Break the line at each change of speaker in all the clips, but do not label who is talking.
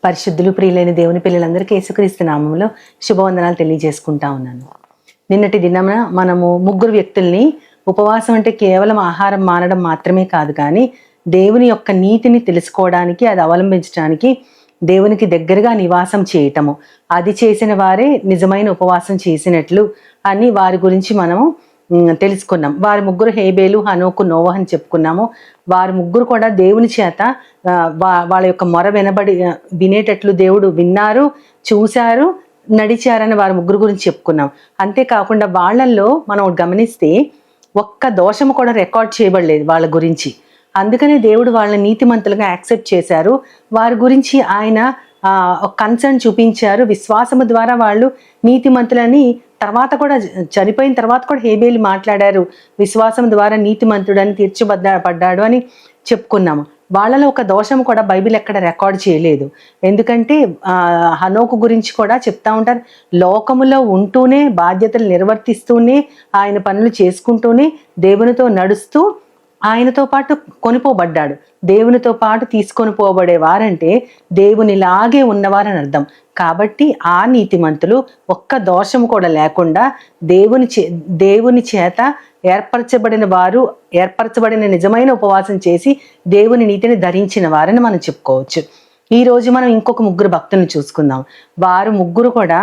పరిశుద్ధులు ప్రియులైన దేవుని పిల్లలందరికీ యేసుక్రీస్తు నామములో శుభవందనాలు తెలియజేసుకుంటా ఉన్నాను. నిన్నటి దినమున మనము ముగ్గురు వ్యక్తుల్ని ఉపవాసం అంటే కేవలం ఆహారం మానడం మాత్రమే కాదు, కానీ దేవుని యొక్క నీతిని తెలుసుకోవడానికి, అది అవలంబించడానికి, దేవునికి దగ్గరగా నివాసం చేయటము, అది చేసిన వారే నిజమైన ఉపవాసం చేసినట్లు అని వారి గురించి మనము తెలుసుకున్నాం. వారి ముగ్గురు హేబేలు, హనోకు, నోవహ్ అని చెప్పుకున్నాము. వారి ముగ్గురు కూడా దేవుని చేత వాళ్ళ యొక్క మొర వినేటట్లు దేవుడు విన్నారు, చూశారు, నడిచారని వారి ముగ్గురు గురించి చెప్పుకున్నాం. అంతేకాకుండా వాళ్ళల్లో మనం గమనిస్తే ఒక్క దోషము కూడా రికార్డ్ చేయబడలేదు వాళ్ళ గురించి. అందుకనే దేవుడు వాళ్ళని నీతిమంతులుగా యాక్సెప్ట్ చేశారు. వారి గురించి ఆయన ఒక కన్సర్న్ చూపించారు. విశ్వాసము ద్వారా వాళ్ళు నీతిమంతులని తర్వాత కూడా, చనిపోయిన తర్వాత కూడా హేబేలు మాట్లాడారు, విశ్వాసం ద్వారా నీతిమంతుడని తీర్చిపడ్డాడు అని చెప్పుకున్నాము. వాళ్ళలో ఒక దోషం కూడా బైబిల్ ఎక్కడ రికార్డ్ చేయలేదు. ఎందుకంటే హనోకు గురించి కూడా చెప్తా ఉంటారు, లోకములో ఉంటూనే, బాధ్యతలు నిర్వర్తిస్తూనే, ఆయన పనులు చేసుకుంటూనే, దేవునితో నడుస్తూ ఆయనతో పాటు కొనిపోబడ్డాడు. దేవునితో పాటు తీసుకొని పోబడే వారంటే దేవునిలాగే ఉన్నవారని అర్థం. కాబట్టి ఆ నీతిమంతులు ఒక్క దోషము కూడా లేకుండా దేవుని చేత ఏర్పరచబడిన నిజమైన ఉపవాసం చేసి దేవుని నీతిని ధరించిన వారని మనం చెప్పుకోవచ్చు. ఈ రోజు మనం ఇంకొక ముగ్గురు భక్తులను చూసుకుందాం. వారు ముగ్గురు కూడా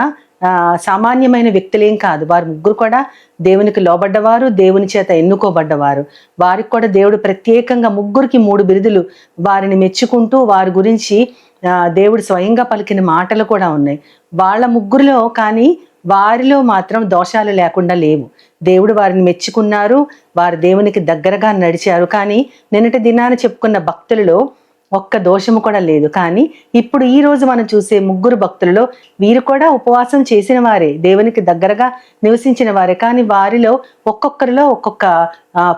సామాన్యమైన వ్యక్తులేం కాదు. వారు ముగ్గురు కూడా దేవునికి లోబడ్డవారు, దేవుని చేత ఎన్నుకోబడ్డవారు. వారికి కూడా దేవుడు ప్రత్యేకంగా ముగ్గురికి 3 బిరుదులు వారిని మెచ్చుకుంటూ వారి గురించి దేవుడు స్వయంగా పలికిన మాటలు కూడా ఉన్నాయి. వాళ్ళ ముగ్గురులో కానీ వారిలో మాత్రం దోషాలు లేకుండా లేవు. దేవుడు వారిని మెచ్చుకున్నారు, వారు దేవునికి దగ్గరగా నడిచారు. కానీ నిన్నటి దినాన చెప్పుకున్న భక్తులలో ఒక్క దోషము కూడా లేదు. కానీ ఇప్పుడు ఈ రోజు మనం చూసే ముగ్గురు భక్తులలో వీరు కూడా ఉపవాసం చేసిన వారే, దేవునికి దగ్గరగా నివసించిన వారే. కానీ వారిలో ఒక్కొక్కరిలో ఒక్కొక్క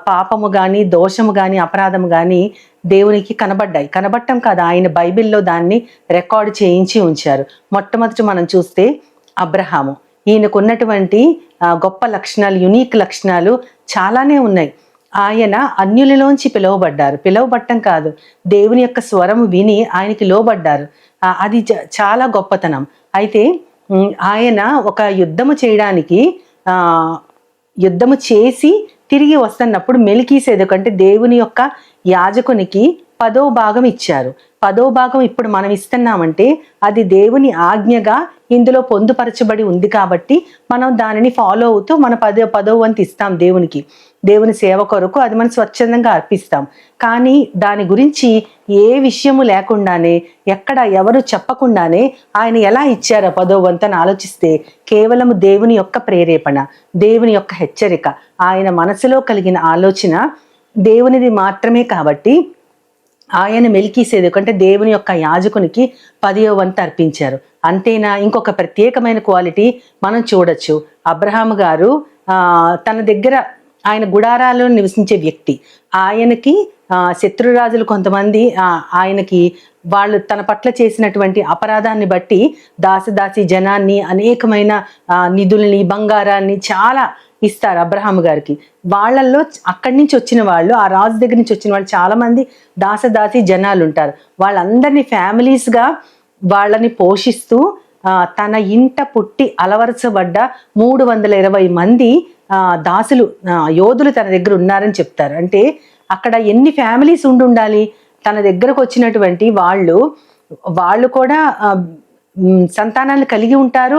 పాపము కానీ, దోషము కానీ, అపరాధము కానీ దేవునికి కనబడటం కాదు, ఆయన బైబిల్లో దాన్ని రికార్డు చేయించి ఉంచారు. మొట్టమొదటి మనం చూస్తే అబ్రహాము. ఈయనకున్నటువంటి గొప్ప లక్షణాలు, యునీక్ లక్షణాలు చాలానే ఉన్నాయి. ఆయన అన్యులలోంచి పిలువబడటం కాదు, దేవుని యొక్క స్వరము విని ఆయనకి లోబడ్డారు. అది చాలా గొప్పతనం. అయితే ఆయన ఒక యుద్ధము చేయడానికి యుద్ధము చేసి తిరిగి వస్తున్నప్పుడు మెల్కీసేదెకు అంటే దేవుని యొక్క యాజకునికి 10వ భాగం ఇచ్చారు. 10వ భాగం ఇప్పుడు మనం ఇస్తున్నామంటే అది దేవుని ఆజ్ఞగా ఇందులో పొందుపరచబడి ఉంది. కాబట్టి మనం దానిని ఫాలో అవుతూ మన 10వ వంతు ఇస్తాం దేవునికి, దేవుని సేవ కొరకు అది మనం స్వచ్ఛందంగా అర్పిస్తాం. కానీ దాని గురించి ఏ విషయము లేకుండానే, ఎక్కడ ఎవరు చెప్పకుండానే ఆయన ఎలా ఇచ్చారో 10వ వంతు అని ఆలోచిస్తే కేవలం దేవుని యొక్క ప్రేరేపణ, దేవుని యొక్క హెచ్చరిక, ఆయన మనసులో కలిగిన ఆలోచన దేవునిది మాత్రమే. కాబట్టి ఆయన మెల్కీసేదెకు అంటే దేవుని యొక్క యాజకునికి 10వ వంతు అర్పించారు. అంతేనా? ఇంకొక ప్రత్యేకమైన క్వాలిటీ మనం చూడొచ్చు. అబ్రహాము గారు తన దగ్గర, ఆయన గుడారాల్లో నివసించే వ్యక్తి. ఆయనకి శత్రురాజులు కొంతమంది ఆయనకి వాళ్ళు తన పట్ల చేసినటువంటి అపరాధాన్ని బట్టి దాసి జనాన్ని, అనేకమైన నిధుల్ని, బంగారాన్ని చాలా ఇస్తారు అబ్రహాము గారికి. వాళ్ళల్లో అక్కడి నుంచి వచ్చిన వాళ్ళు, ఆ రాజు దగ్గర నుంచి వచ్చిన వాళ్ళు చాలా మంది దాసి జనాలు ఉంటారు. వాళ్ళందరినీ ఫ్యామిలీస్గా వాళ్ళని పోషిస్తూ తన ఇంట పుట్టి అలవరచబడ్డ 320 మంది దాసులు, యోధులు తన దగ్గర ఉన్నారని చెప్తారు. అంటే అక్కడ ఎన్ని ఫ్యామిలీస్ ఉండాలి? తన దగ్గరకు వచ్చినటువంటి వాళ్ళు కూడా సంతానాన్ని కలిగి ఉంటారు.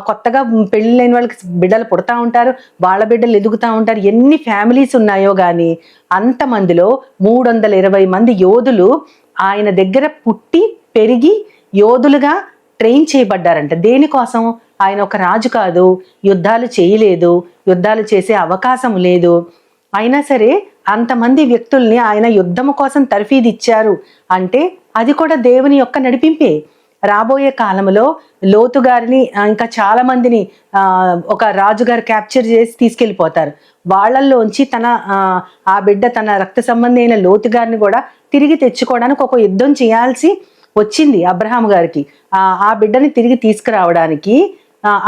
కొత్తగా పెళ్ళిళ్ళైన వాళ్ళకి బిడ్డలు పుడతా ఉంటారు, వాళ్ళ బిడ్డలు ఎదుగుతూ ఉంటారు. ఎన్ని ఫ్యామిలీస్ ఉన్నాయో కానీ అంతమందిలో 320 మంది యోధులు ఆయన దగ్గర పుట్టి పెరిగి యోధులుగా ట్రైన్ చేయబడ్డారంట. దేనికోసం? ఆయన ఒక రాజు కాదు, యుద్ధాలు చేయలేదు, యుద్ధాలు చేసే అవకాశం లేదు. అయినా సరే అంతమంది వ్యక్తుల్ని ఆయన యుద్ధము కోసం తర్ఫీదు ఇచ్చారు అంటే అది కూడా దేవుని యొక్క నడిపింపే. రాబోయే కాలంలో లోతు గారిని, ఇంకా చాలా మందిని ఒక రాజుగారు క్యాప్చర్ చేసి తీసుకెళ్ళిపోతారు. వాళ్ళల్లోంచి ఆ బిడ్డ, తన రక్త సంబంధి అయిన లోతు గారిని కూడా తిరిగి తెచ్చుకోవడానికి ఒక యుద్ధం చేయాల్సి వచ్చింది అబ్రహాము గారికి. ఆ బిడ్డని తిరిగి తీసుకురావడానికి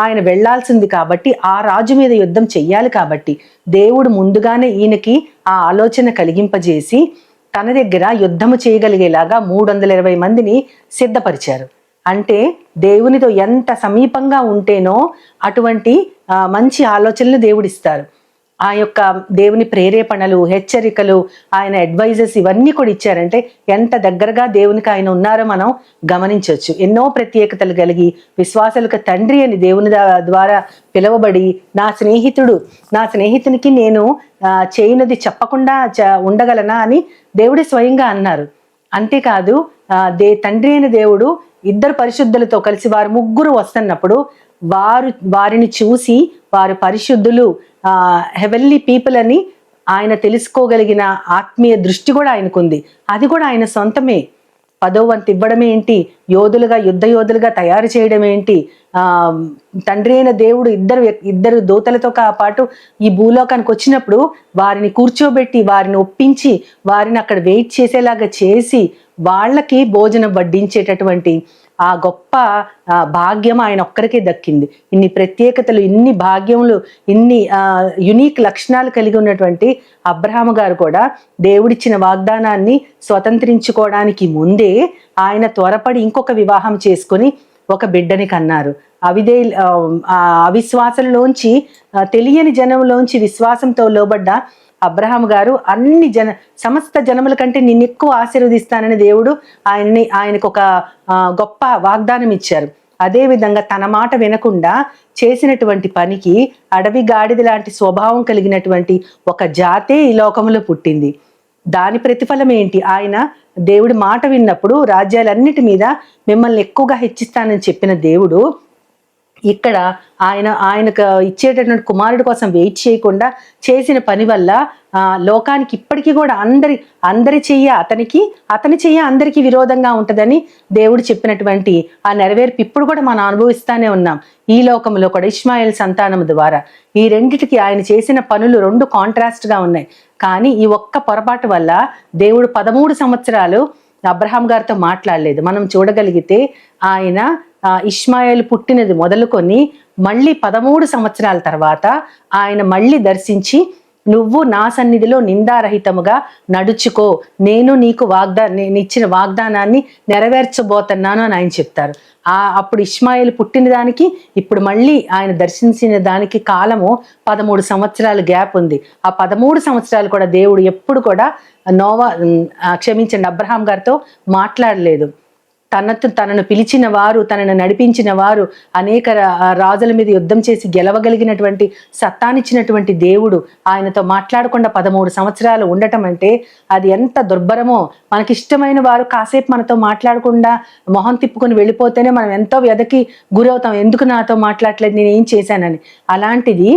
ఆయన వెళ్లాల్సింది. కాబట్టి ఆ రాజు మీద యుద్ధం చెయ్యాలి. కాబట్టి దేవుడు ముందుగానే ఈయనకి ఆ ఆలోచన కలిగింపజేసి తన దగ్గర యుద్ధము చేయగలిగేలాగా 320 మందిని సిద్ధపరిచారు. అంటే దేవునితో ఎంత సమీపంగా ఉంటేనో అటువంటి మంచి ఆలోచనలు దేవుడిస్తారు. ఆ యొక్క దేవుని ప్రేరేపణలు, హెచ్చరికలు, ఆయన అడ్వైజెస్ ఇవన్నీ కూడా ఇచ్చారంటే ఎంత దగ్గరగా దేవునికి ఆయన ఉన్నారో మనం గమనించవచ్చు. ఎన్నో ప్రత్యేకతలు కలిగి విశ్వాసులకు తండ్రి అని దేవుని ద్వారా పిలువబడి నా స్నేహితునికి నేను చేయనది చెప్పకుండా ఉండగలనా అని దేవుడి స్వయంగా అన్నారు. అంతేకాదు తండ్రి అయిన దేవుడు ఇద్దరు పరిశుద్ధులతో కలిసి వారు ముగ్గురు వస్తున్నప్పుడు వారిని చూసి వారు పరిశుద్ధులు, హెవెన్లీ పీపుల్ అని ఆయన తెలుసుకోగలిగిన ఆత్మీయ దృష్టి కూడా ఆయనకుంది. అది కూడా ఆయన సొంతమే. 10వ వంతు ఇవ్వడం ఏంటి, యుద్ధ యోధులుగా తయారు చేయడం ఏంటి, తండ్రి అయిన దేవుడు ఇద్దరు దూతలతో పాటు ఈ భూలోకానికి వచ్చినప్పుడు వారిని కూర్చోబెట్టి వారిని ఒప్పించి వారిని అక్కడ వెయిట్ చేసేలాగా చేసి వాళ్ళకి భోజనం వడ్డించేటటువంటి ఆ గొప్ప భాగ్యం ఆయన ఒక్కరికే దక్కింది. ఇన్ని ప్రత్యేకతలు, ఇన్ని భాగ్యములు, ఇన్ని యునిక్ లక్షణాలు కలిగి ఉన్నటువంటి అబ్రహాము గారు కూడా దేవుడిచ్చిన వాగ్దానాన్ని స్వతంత్రించుకోవడానికి ముందే ఆయన త్వరపడి ఇంకొక వివాహం చేసుకొని ఒక బిడ్డని కన్నారు. అవిశ్వాసంలోంచి, తెలియని జనంలోంచి విశ్వాసంతో లోబడ్డ అబ్రహాము గారు సమస్త జనముల కంటే నిన్ను ఎక్కువ ఆశీర్వదిస్తానని దేవుడు ఆయనకు ఒక గొప్ప వాగ్దానం ఇచ్చారు. అదే విధంగా తన మాట వినకుండా చేసినటువంటి పనికి అడవి గాడిద లాంటి స్వభావం కలిగినటువంటి ఒక జాతే ఈ లోకంలో పుట్టింది. దాని ప్రతిఫలం ఏంటి? ఆయన దేవుడి మాట విన్నప్పుడు రాజ్యాలన్నిటి మీద మిమ్మల్ని ఎక్కువగా హెచ్చిస్తానని చెప్పిన దేవుడు ఇక్కడ ఆయనకు ఇచ్చేటటువంటి కుమారుడి కోసం వెయిట్ చేయకుండా చేసిన పని వల్ల లోకానికి ఇప్పటికీ కూడా అందరి చెయ్య అతని చెయ్య అందరికీ విరోధంగా ఉంటుందని దేవుడు చెప్పినటువంటి ఆ నెరవేర్పు ఇప్పుడు కూడా మనం అనుభవిస్తానే ఉన్నాం. ఈ లోకంలో కూడా ఇష్మాయేల్ సంతానం ద్వారా ఈ రెండిటికి ఆయన చేసిన పనులు రెండు కాంట్రాస్ట్ గా ఉన్నాయి. కానీ ఈ ఒక్క పొరపాటు వల్ల దేవుడు 13 సంవత్సరాలు అబ్రహాం గారితో మాట్లాడలేదు. మనం చూడగలిగితే ఆయన ఇష్మాయేలు పుట్టినది మొదలుకొని మళ్ళీ 13 సంవత్సరాల తర్వాత ఆయన మళ్ళీ దర్శించి, నువ్వు నా సన్నిధిలో నిందారహితముగా నడుచుకో, నేను నీకు ఇచ్చిన వాగ్దానాన్ని నెరవేర్చబోతున్నాను అని ఆయన చెప్తారు. అప్పుడు ఇష్మాయేలు పుట్టిన దానికి ఇప్పుడు మళ్ళీ ఆయన దర్శించిన దానికి కాలము 13 సంవత్సరాల గ్యాప్ ఉంది. ఆ 13 సంవత్సరాలు కూడా దేవుడు ఎప్పుడు కూడా అబ్రహాం గారితో మాట్లాడలేదు. తనను పిలిచిన వారు, తనను నడిపించిన వారు, అనేక రాజుల మీద యుద్ధం చేసి గెలవగలిగినటువంటి సత్తానిచ్చినటువంటి దేవుడు ఆయనతో మాట్లాడకుండా 13 సంవత్సరాలు ఉండటం అంటే అది ఎంత దుర్భరమో. మనకిష్టమైన వారు కాసేపు మనతో మాట్లాడకుండా మొహం తిప్పుకొని వెళ్ళిపోతేనే మనం ఎంతో వ్యధకి గురవుతాం. ఎందుకు నాతో మాట్లాడలేదు, నేను ఏం చేశానని. అలాంటిది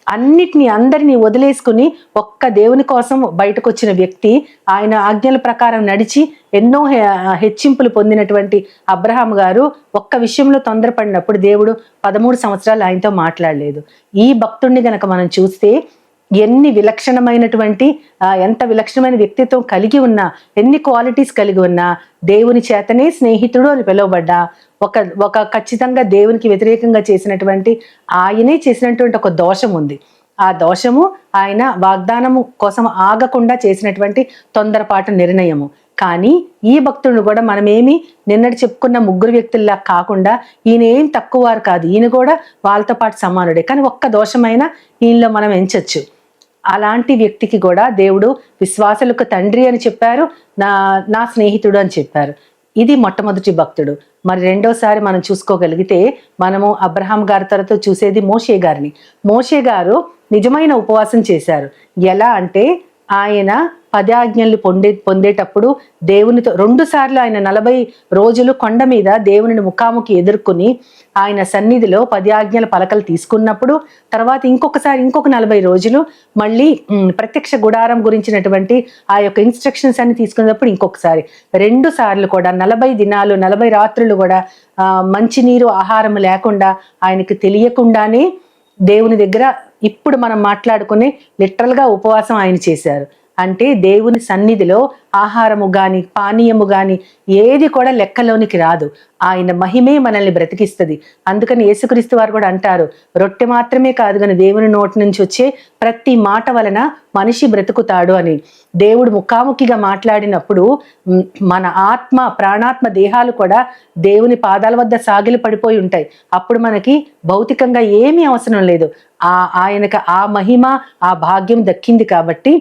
అందరినీ వదిలేసుకుని ఒక్క దేవుని కోసం బయటకు వచ్చిన వ్యక్తి, ఆయన ఆజ్ఞల ప్రకారం నడిచి ఎన్నో హెచ్చింపులు పొందినటువంటి అబ్రహాం గారు ఒక్క విషయంలో తొందరపడినప్పుడు దేవుడు 13 సంవత్సరాలు ఆయనతో మాట్లాడలేదు. ఈ భక్తుడిని గనక మనం చూస్తే ఎంత విలక్షణమైన వ్యక్తిత్వం కలిగి ఉన్నా, ఎన్ని క్వాలిటీస్ కలిగి ఉన్నా, దేవుని చేతనే స్నేహితుడు అని పిలువబడ్డా, ఒక ఖచ్చితంగా దేవునికి వ్యతిరేకంగా చేసినటువంటి ఆయనే చేసినటువంటి ఒక దోషం ఉంది. ఆ దోషము ఆయన వాగ్దానము కోసం ఆగకుండా చేసినటువంటి తొందరపాటు నిర్ణయము. కానీ ఈ భక్తుడు కూడా మనమేమి నిన్నటి చెప్పుకున్న 3 వ్యక్తుల్లా కాకుండా ఈయన ఏం తక్కువ వారు కాదు, ఈయన కూడా వాళ్ళతో పాటు సమానుడే. కానీ ఒక్క దోషమైనా ఈయనలో మనం ఎంచొచ్చు. అలాంటి వ్యక్తికి కూడా దేవుడు విశ్వాసులకు తండ్రి అని చెప్పారు, నా స్నేహితుడు అని చెప్పారు. ఇది మొట్టమొదటి భక్తుడు. మరి రెండోసారి మనం చూసుకోగలిగితే మనము అబ్రహాం గారి తర్వాత చూసేది మోషే గారు నిజమైన ఉపవాసం చేశారు. ఎలా అంటే ఆయన 10 ఆజ్ఞలు పొందేటప్పుడు దేవునితో 2 సార్లు ఆయన 40 రోజులు కొండ మీద దేవుని ముఖాముఖి ఎదుర్కొని ఆయన సన్నిధిలో 10 ఆజ్ఞల పలకలు తీసుకున్నప్పుడు, తర్వాత ఇంకొక 40 రోజులు మళ్ళీ ప్రత్యక్ష గుడారం గురించినటువంటి ఆ యొక్క ఇన్స్ట్రక్షన్స్ అన్ని తీసుకున్నప్పుడు ఇంకొకసారి 2 సార్లు కూడా 40 దినాలు 40 రాత్రులు కూడా మంచినీరు ఆహారం లేకుండా ఆయనకు తెలియకుండానే దేవుని దగ్గర ఇప్పుడు మనం మాట్లాడుకునే లిటరల్ గా ఉపవాసం ఆయన చేశారు. అంటే దేవుని సన్నిధిలో ఆహారము గాని పానీయము గాని ఏది కూడా లెక్కలోనికి రాదు. ఆయన మహిమే మనల్ని బ్రతికిస్తుంది. అందుకని యేసుక్రీస్తు వారు కూడా అంటారు, రొట్టె మాత్రమే కాదు కానీ దేవుని నోటి నుంచి వచ్చే ప్రతి మాట వలన మనిషి బ్రతుకుతాడు అని. దేవుడు ముఖాముఖిగా మాట్లాడినప్పుడు మన ఆత్మ ప్రాణాత్మ దేహాలు కూడా దేవుని పాదాల వద్ద సాగిలి పడిపోయి ఉంటాయి. అప్పుడు మనకి భౌతికంగా ఏమీ అవసరం లేదు. ఆయనకు ఆ మహిమ ఆ భాగ్యం దక్కింది కాబట్టి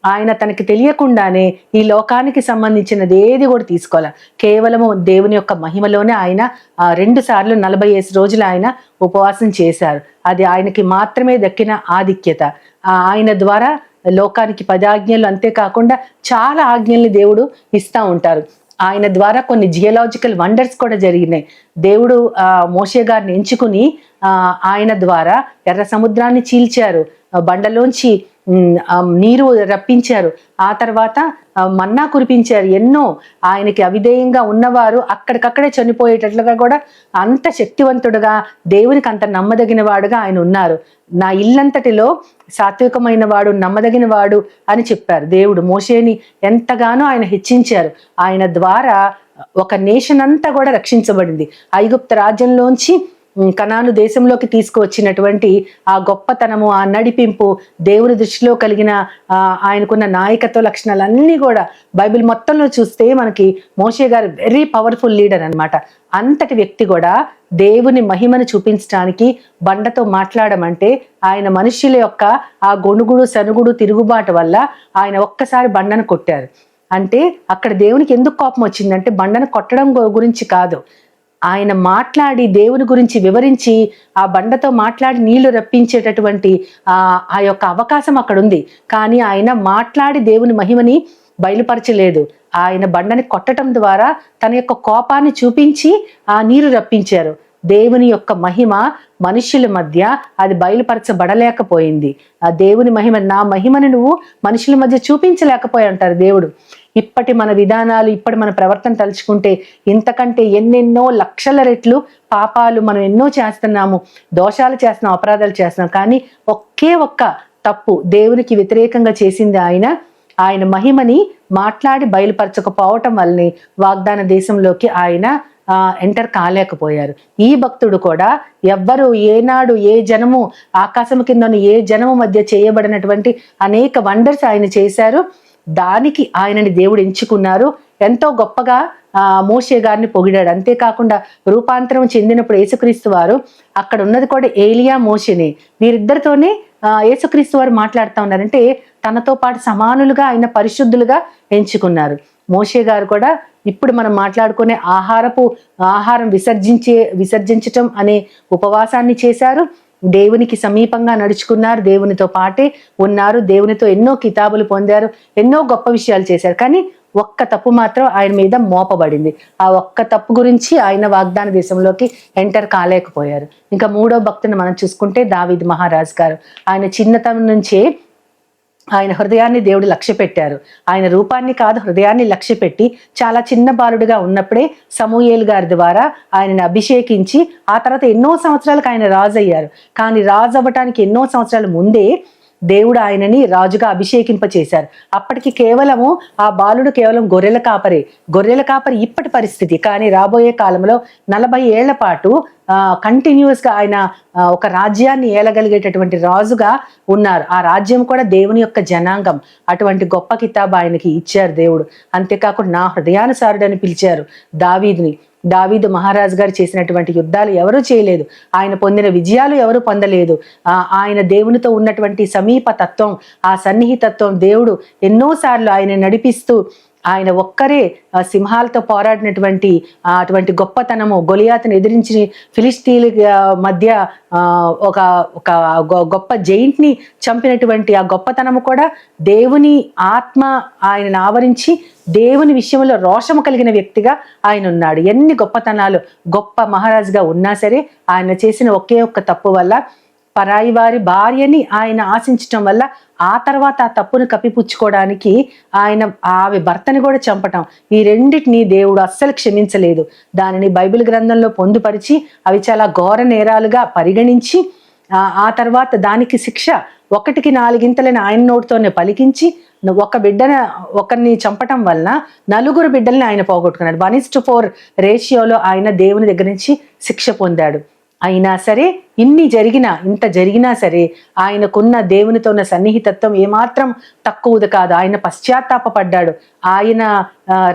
ఆయన తనకి తెలియకుండానే ఈ లోకానికి సంబంధించినది ఏది కూడా తీసుకోవాలి. కేవలము దేవుని యొక్క మహిమలోనే ఆయన 2 సార్లు 45 రోజులు ఆయన ఉపవాసం చేశారు. అది ఆయనకి మాత్రమే దక్కిన ఆధిక్యత. ఆయన ద్వారా లోకానికి 10 ఆజ్ఞలు, అంతేకాకుండా చాలా ఆజ్ఞల్ని దేవుడు ఇస్తా ఉంటారు. ఆయన ద్వారా కొన్ని జియోలాజికల్ వండర్స్ కూడా జరిగినాయి. దేవుడు మోషే గారిని ఎంచుకుని ఆయన ద్వారా ఎర్ర సముద్రాన్ని చీల్చారు, బండలోంచి నీరు రప్పించారు, ఆ తర్వాత మన్నా కురిపించారు. ఎన్నో ఆయనకి అవిధేయంగా ఉన్నవారు అక్కడికక్కడే చనిపోయేటట్లుగా కూడా అంత శక్తివంతుడుగా, దేవునికి అంత నమ్మదగిన వాడుగా ఆయన ఉన్నారు. నా ఇల్లంతటిలో సాత్వికమైన వాడు, నమ్మదగిన వాడు అని చెప్పారు. దేవుడు మోషేని ఎంతగానో ఆయన హెచ్చించారు. ఆయన ద్వారా ఒక నేషన్ అంతా కూడా రక్షించబడింది. ఐగుప్తు రాజ్యంలోంచి కనాను దేశంలోకి తీసుకువచ్చినటువంటి ఆ గొప్పతనము, ఆ నడిపింపు, దేవుని దృష్టిలో కలిగిన ఆయనకున్న నాయకత్వ లక్షణాలన్నీ కూడా బైబిల్ మొత్తంలో చూస్తే మనకి మోషే గారు వెరీ పవర్ఫుల్ లీడర్ అన్నమాట. అంతటి వ్యక్తి కూడా దేవుని మహిమను చూపించడానికి బండతో మాట్లాడమంటే ఆయన మనుష్యుల యొక్క ఆ గొణుగుడు సనుగుడు తిరుగుబాటు వల్ల ఆయన ఒక్కసారి బండను కొట్టారు. అంటే అక్కడ దేవునికి ఎందుకు కోపం వచ్చిందంటే బండను కొట్టడం గురించి కాదు, ఆయన మాట్లాడి దేవుని గురించి వివరించి ఆ బండతో మాట్లాడి నీళ్లు రప్పించేటటువంటి ఆ యొక్క అవకాశం అక్కడ ఉంది. కానీ ఆయన మాట్లాడి దేవుని మహిమని బయలుపరచలేదు. ఆయన బండని కొట్టడం ద్వారా తన యొక్క కోపాన్ని చూపించి ఆ నీరు రప్పించారు. దేవుని యొక్క మహిమ మనుష్యుల మధ్య అది బయలుపరచబడలేకపోయింది. ఆ దేవుని మహిమ, నా మహిమను నువ్వు మనుషుల మధ్య చూపించలేకపోయి అంటారు దేవుడు. ఇప్పటి మన విధానాలు, ఇప్పటి మన ప్రవర్తన తలుచుకుంటే ఇంతకంటే ఎన్నెన్నో లక్షల రెట్లు పాపాలు మనం ఎన్నో చేస్తున్నాము, దోషాలు చేస్తున్నాం, అపరాధాలు చేస్తున్నాం. కానీ ఒకే ఒక్క తప్పు దేవునికి వ్యతిరేకంగా చేసింది ఆయన మహిమని మాట్లాడి బయలుపరచకపోవటం వల్లనే వాగ్దాన దేశంలోకి ఆయన ఎంటర్ కాలేకపోయారు. ఈ భక్తుడు కూడా ఎవ్వరు ఏనాడు ఏ జనము, ఆకాశం కింద ఏ జనము మధ్య చేయబడినటువంటి అనేక వండర్స్ ఆయన చేశారు. దానికి ఆయనని దేవుడు ఎంచుకున్నారు. ఎంతో గొప్పగా మోషే గారిని పొగిడాడు. అంతేకాకుండా రూపాంతరం చెందినప్పుడు యేసుక్రీస్తు వారు అక్కడ ఉన్నది కూడా ఏలియా మోషేనే. వీరిద్దరితోనే యేసుక్రీస్తు వారు మాట్లాడుతూ ఉన్నారంటే తనతో పాటు సమానులుగా ఆయన పరిశుద్ధులుగా ఎంచుకున్నారు. మోషే గారు కూడా ఇప్పుడు మనం మాట్లాడుకునే ఆహారం విసర్జించటం అనే ఉపవాసాన్ని చేశారు. దేవునికి సమీపంగా నడుచుకున్నారు, దేవునితో పాటే ఉన్నారు, దేవునితో ఎన్నో కితాబులు పొందారు, ఎన్నో గొప్ప విషయాలు చేశారు. కానీ ఒక్క తప్పు మాత్రం ఆయన మీద మోపబడింది. ఆ ఒక్క తప్పు గురించి ఆయన వాగ్దాన దేశంలోకి ఎంటర్ కాలేకపోయారు. ఇంకా 3వ భక్తుని మనం చూసుకుంటే దావీదు మహారాజు గారు. ఆయన చిన్నతనం నుంచే ఆయన హృదయాన్ని దేవుడు లక్ష్య పెట్టారు. ఆయన రూపాన్ని కాదు, హృదయాన్ని లక్ష్య పెట్టి చాలా చిన్న బాలుడిగా ఉన్నప్పుడే సమూయేలు గారి ద్వారా ఆయనని అభిషేకించి ఆ తర్వాత ఎన్నో సంవత్సరాలకు ఆయన రాజు అయ్యారు. కానీ రాజు అవ్వటానికి ఎన్నో సంవత్సరాల ముందే దేవుడు ఆయనని రాజుగా అభిషేకింప చేశారు. అప్పటికి కేవలము ఆ బాలుడు కేవలం గొర్రెల కాపరి ఇప్పటి పరిస్థితి. కానీ రాబోయే కాలంలో 40 ఏళ్ల పాటు కంటిన్యూస్ గా ఆయన ఒక రాజ్యాన్ని ఏలగలిగేటటువంటి రాజుగా ఉన్నారు. ఆ రాజ్యం కూడా దేవుని యొక్క జనాంగం. అటువంటి గొప్ప కితాబు ఆయనకి ఇచ్చారు దేవుడు. అంతేకాకుండా నా హృదయానుసారుడని పిలిచారు దావీదు మహారాజు గారు చేసినటువంటి యుద్ధాలు ఎవరూ చేయలేదు, ఆయన పొందిన విజయాలు ఎవరు పొందలేదు. ఆయన దేవునితో ఉన్నటువంటి సమీప తత్వం, ఆ సన్నిహితత్వం, దేవుడు ఎన్నోసార్లు ఆయన నడిపిస్తూ ఆయన ఒక్కరే సింహాలతో పోరాడినటువంటి అటువంటి గొప్పతనము, గొలియాతుని ఎదిరించి ఫిలిస్తీన్ల మధ్య ఒక గొప్ప జైంట్ ని చంపినటువంటి ఆ గొప్పతనము కూడా దేవుని ఆత్మ ఆయనను ఆవరించి దేవుని విషయంలో రోషము కలిగిన వ్యక్తిగా ఆయన ఉన్నాడు. ఎన్ని గొప్పతనాలు గొప్ప మహారాజుగా ఉన్నా సరే ఆయన చేసిన ఒకే ఒక్క తప్పు వల్ల, పరాయి వారి భార్యని ఆయన ఆశించటం వల్ల, ఆ తర్వాత ఆ తప్పును కప్పిపుచ్చుకోవడానికి ఆయన ఆమె భర్తని కూడా చంపటం, ఈ రెండింటినీ దేవుడు అస్సలు క్షమించలేదు. దానిని బైబిల్ గ్రంథంలో పొందుపరిచి అవి చాలా ఘోర నేరాలుగా పరిగణించి ఆ తర్వాత దానికి శిక్ష 1కి 4 ఆయన నోటితోనే పలికించి ఒకరిని చంపటం వలన 4 బిడ్డల్ని ఆయన పోగొట్టుకున్నాడు. 1:4 రేషియోలో ఆయన దేవుని దగ్గర నుంచి శిక్ష పొందాడు. అయినా సరే ఇంత జరిగినా సరే ఆయనకున్న దేవునితో ఉన్న సన్నిహితత్వం ఏమాత్రం తక్కువది కాదు. ఆయన పశ్చాత్తాపడ్డాడు. ఆయన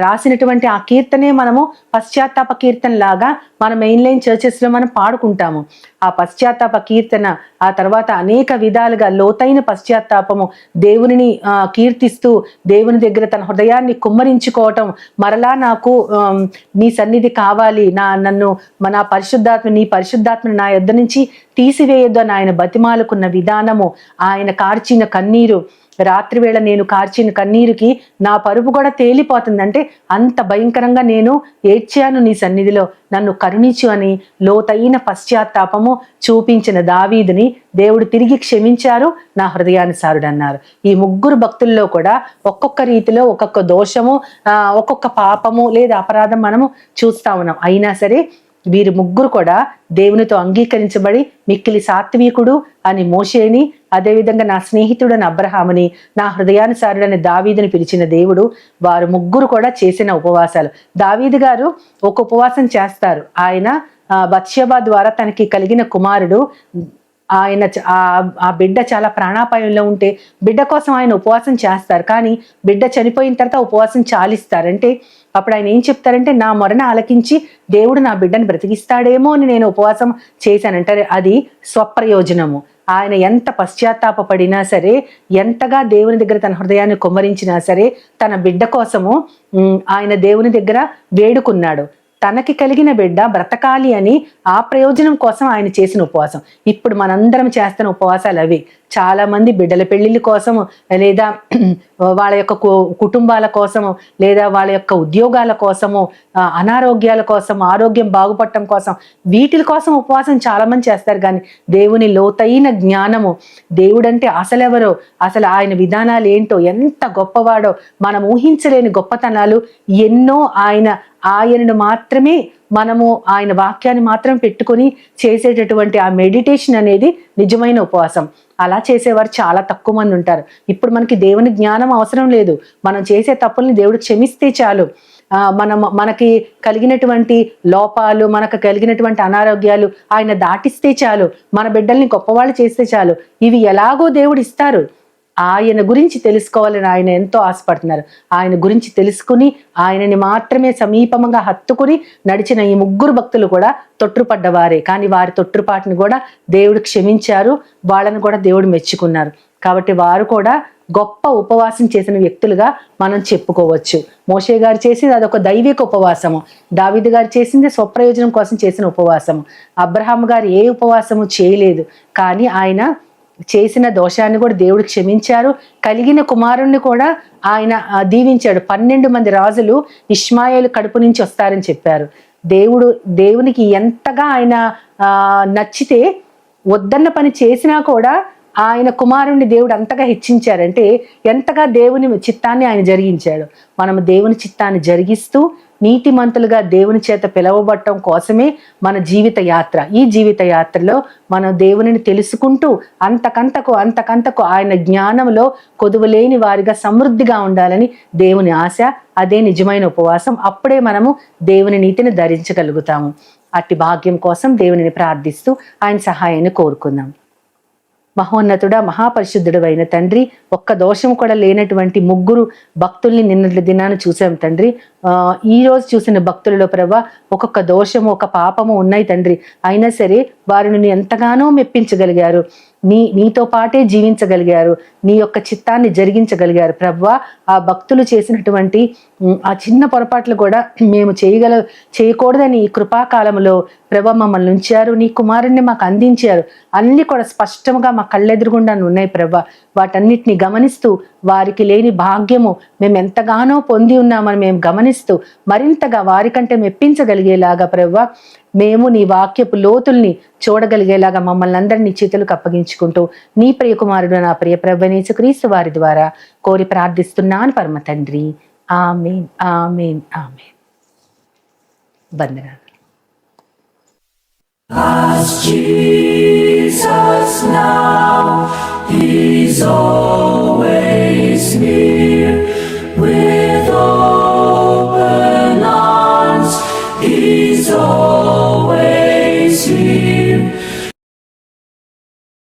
రాసినటువంటి ఆ కీర్తనే మనము పశ్చాత్తాప కీర్తన లాగా మన మెయిన్లైన్ చర్చెస్లో మనం పాడుకుంటాము. ఆ పశ్చాత్తాప కీర్తన, ఆ తర్వాత అనేక విధాలుగా లోతైన పశ్చాత్తాపము, దేవునిని కీర్తిస్తూ దేవుని దగ్గర తన హృదయాన్ని కుమ్మరించుకోవటం, మరలా నాకు నీ సన్నిధి కావాలి, నా పరిశుద్ధాత్మ, నీ పరిశుద్ధాత్మను నా యొద్ద నుంచి తీసివేయొద్దు అని ఆయన బతిమాలుకున్న విధానము, ఆయన కార్చిన కన్నీరు, రాత్రి వేళ నేను కార్చిన కన్నీరుకి నా పరుపు కూడా తేలిపోతుంది. అంటే అంత భయంకరంగా నేను ఏడ్చాను నీ సన్నిధిలో, నన్ను కరుణించు అని లోతైన పశ్చాత్తాపము చూపించిన దావీదుని దేవుడు తిరిగి క్షమించారు, నా హృదయానుసారుడు అన్నారు. ఈ 3 భక్తుల్లో కూడా ఒక్కొక్క రీతిలో ఒక్కొక్క దోషము, ఒక్కొక్క పాపము లేదా అపరాధం మనము చూస్తా ఉన్నాం. అయినా సరే వీరు 3 కూడా దేవునితో అంగీకరించబడి మిక్కిలి సాత్వికుడు అని మోషేని, అదేవిధంగా నా స్నేహితుడని అబ్రహాముని, నా హృదయానుసారుడని దావీదుని పిలిచిన దేవుడు వారు 3 కూడా చేసిన ఉపవాసాలు. దావీదు గారు ఒక ఉపవాసం చేస్తారు. ఆయన బత్షెబా ద్వారా తనకి కలిగిన కుమారుడు, ఆయన ఆ బిడ్డ చాలా ప్రాణాపాయంలో ఉంటే బిడ్డ కోసం ఆయన ఉపవాసం చేస్తారు. కానీ బిడ్డ చనిపోయిన తర్వాత ఉపవాసం చాలిస్తారు. అంటే అప్పుడు ఆయన ఏం చెప్తారంటే, నా మొరన ఆలకించి దేవుడు నా బిడ్డను బ్రతికిస్తాడేమో అని నేను ఉపవాసం చేశానంటారు. అది స్వప్రయోజనము. ఆయన ఎంత పశ్చాత్తాపడినా సరే, ఎంతగా దేవుని దగ్గర తన హృదయాన్ని కుమ్మరించినా సరే, తన బిడ్డ కోసము ఆయన దేవుని దగ్గర వేడుకున్నాడు. తనకి కలిగిన బిడ్డ బ్రతకాలి అని ఆ ప్రయోజనం కోసం ఆయన చేసిన ఉపవాసం. ఇప్పుడు మనందరం చేస్తున్న ఉపవాసాలు అవి. చాలా మంది బిడ్డల పెళ్లిళ్ళ కోసము, లేదా వాళ్ళ యొక్క కుటుంబాల కోసము, లేదా వాళ్ళ యొక్క ఉద్యోగాల కోసము, అనారోగ్యాల కోసం, ఆరోగ్యం బాగుపడటం కోసం, వీటి కోసం ఉపవాసం చాలా మంది చేస్తారు. కానీ దేవుని లోతైన జ్ఞానము, దేవుడంటే అసలెవరో, అసలు ఆయన విధానాలు ఏంటో, ఎంత గొప్పవాడో, మనం ఊహించలేని గొప్పతనాలు ఎన్నో ఆయనను మాత్రమే మనము, ఆయన వాక్యాన్ని మాత్రం పెట్టుకొని చేసేటటువంటి ఆ మెడిటేషన్ అనేది నిజమైన ఉపవాసం. అలా చేసేవారు చాలా తక్కువ మంది ఉంటారు. ఇప్పుడు మనకి దేవుని జ్ఞానం అవసరం లేదు. మనం చేసే తప్పుల్ని దేవుడు క్షమిస్తే చాలు. మనకి కలిగినటువంటి లోపాలు, మనకు కలిగినటువంటి అనారోగ్యాలు ఆయన దాటిస్తే చాలు. మన బిడ్డల్ని గొప్పవాళ్ళు చేస్తే చాలు. ఇవి ఎలాగో దేవుడు ఇస్తారు. ఆయన గురించి తెలుసుకోవాలని ఆయన ఎంతో ఆశపడుతున్నారు. ఆయన గురించి తెలుసుకుని ఆయనని మాత్రమే సమీపంగా హత్తుకుని నడిచిన ఈ 3 భక్తులు కూడా తొట్టుపడ్డవారే. కానీ వారి తొట్టుపాటుని కూడా దేవుడు క్షమించారు, వాళ్ళని కూడా దేవుడు మెచ్చుకున్నారు. కాబట్టి వారు కూడా గొప్ప ఉపవాసం చేసిన వ్యక్తులుగా మనం చెప్పుకోవచ్చు. మోషే గారు చేసింది అదొక దైవిక ఉపవాసము, దావీదు గారు చేసింది స్వప్రయోజనం కోసం చేసిన ఉపవాసము, అబ్రహాము గారు ఏ ఉపవాసము చేయలేదు. కానీ ఆయన చేసిన దోషాన్ని కూడా దేవుడు క్షమించారు. కలిగిన కుమారుణ్ణి కూడా ఆయన దీవించాడు. 12 మంది రాజులు ఇష్మాయేలు కడుపు నుంచి వస్తారని చెప్పారు. దేవునికి ఎంతగా ఆయన నచ్చితే వద్దన్న పని చేసినా కూడా ఆయన కుమారుణ్ణి దేవుడు అంతగా హెచ్చించారంటే ఎంతగా దేవుని చిత్తాన్ని ఆయన జరిగించాడు. మనము దేవుని చిత్తాన్ని జరిగిస్తూ నీతిమంతులుగా దేవుని చేత పిలవబడటం కోసమే మన జీవిత యాత్ర. ఈ జీవిత యాత్రలో మనం దేవునిని తెలుసుకుంటూ అంతకంతకు ఆయన జ్ఞానంలో కొదువలేని వారిగా సమృద్ధిగా ఉండాలని దేవుని ఆశ. అదే నిజమైన ఉపవాసం. అప్పుడే మనము దేవుని నీతిని ధరించగలుగుతాము. అట్టి భాగ్యం కోసం దేవునిని ప్రార్థిస్తూ ఆయన సహాయాన్ని కోరుకుందాం. మహోన్నతుడా, మహాపరిశుద్ధుడు అయిన తండ్రి, ఒక్క దోషం కూడా లేనటువంటి 3 భక్తుల్ని నిన్నటి దినాన్ని చూసాం తండ్రి. ఈ రోజు చూసిన భక్తులలో ప్రభా ఒక్కొక్క దోషము, ఒక పాపము ఉన్నాయి తండ్రి. అయినా సరే వారిని ఎంతగానో మెప్పించగలిగారు, నీతో పాటే జీవించగలిగారు, నీ యొక్క చిత్తాన్ని జరిగించగలిగారు ప్రభువా. ఆ భక్తులు చేసినటువంటి ఆ చిన్న పొరపాట్లు కూడా మేము చేయకూడదని ఈ కృపాకాలంలో ప్రభా మమ్మల్ని ఉంచారు. నీ కుమారుణ్ణి మాకు అందించారు. అన్ని కూడా స్పష్టంగా మా కళ్ళెదురుగుండా ఉన్నాయి ప్రభా. వాటన్నిటిని గమనిస్తూ వారికి లేని భాగ్యము మేము ఎంతగానో పొంది ఉన్నామని మేము గమనిస్తూ మరింతగా వారికంటే మెప్పించగలిగేలాగా ప్రభువా మేము నీ వాక్యపు లోతుల్ని చూడగలిగేలాగా మమ్మల్ని అందరినీ చేతులకు అప్పగించుకుంటూ నీ ప్రియకుమారుడు నా ప్రియ ప్రభువైన యేసుక్రీస్తు వారి ద్వారా కోరి ప్రార్థిస్తున్నాను పరమ తండ్రి. ఆమేన్, ఆమేన్, ఆమేన్. వందనాలు.
Jesus now, He's all